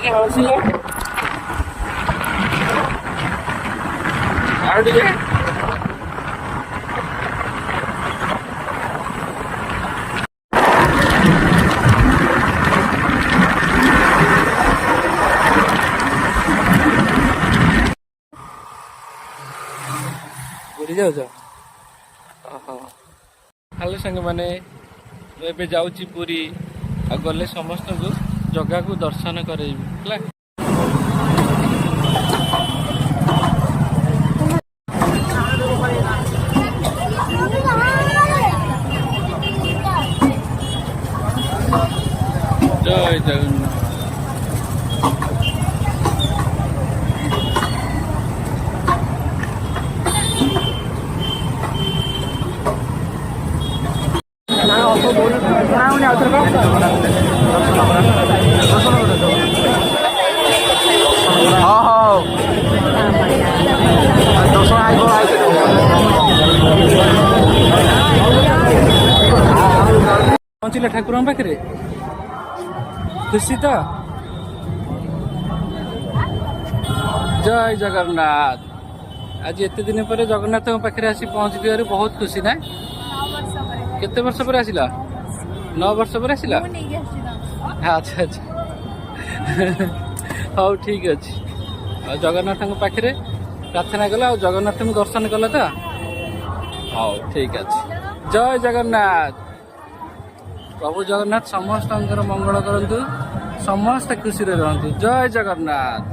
ଟିକେ ହସିଲେ ଆଉ ଟିକେ ବୁଲି ଯାଉଛ। ଓହୋ ହ୍ୟାଲୋ ସାଙ୍ଗମାନେ, ମୁଁ ଏବେ ଯାଉଛି ପୁରୀ। ଆଉ ଗଲେ ସମସ୍ତଙ୍କୁ ଜଗାକୁ ଦର୍ଶନ କରେଇବି ହେଲା। ଜୟ ଜଗନ୍ନାଥ। ପହଞ୍ଚିଲେ ଠାକୁରଙ୍କ ପାଖରେ ଖୁସି ତ? ଜୟ ଜଗନ୍ନାଥ। ଆଜି ଏତେ ଦିନ ପରେ ଜଗନ୍ନାଥଙ୍କ ପାଖରେ ଆସି ପହଞ୍ଚିଥିବାରୁ ବହୁତ ଖୁସି ନା? କେତେ ବର୍ଷ ପରେ ଆସିଲା? 9 ବର୍ଷ ପରେ ଆସିଲା। ଆଚ୍ଛା ଆଚ୍ଛା ହଉ ଠିକ ଅଛି। ଆଉ ଜଗନ୍ନାଥଙ୍କ ପାଖରେ ପ୍ରାର୍ଥନା କଲ ଆଉ ଜଗନ୍ନାଥଙ୍କୁ ଦର୍ଶନ କଲ ତ? ହଉ ଠିକ ଅଛି। ଜୟ ଜଗନ୍ନାଥ। ପ୍ରଭୁ ଜଗନ୍ନାଥ ସମସ୍ତଙ୍କର ମଙ୍ଗଳ କରନ୍ତୁ, ସମସ୍ତେ ଖୁସିରେ ରୁହନ୍ତୁ। ଜୟ ଜଗନ୍ନାଥ।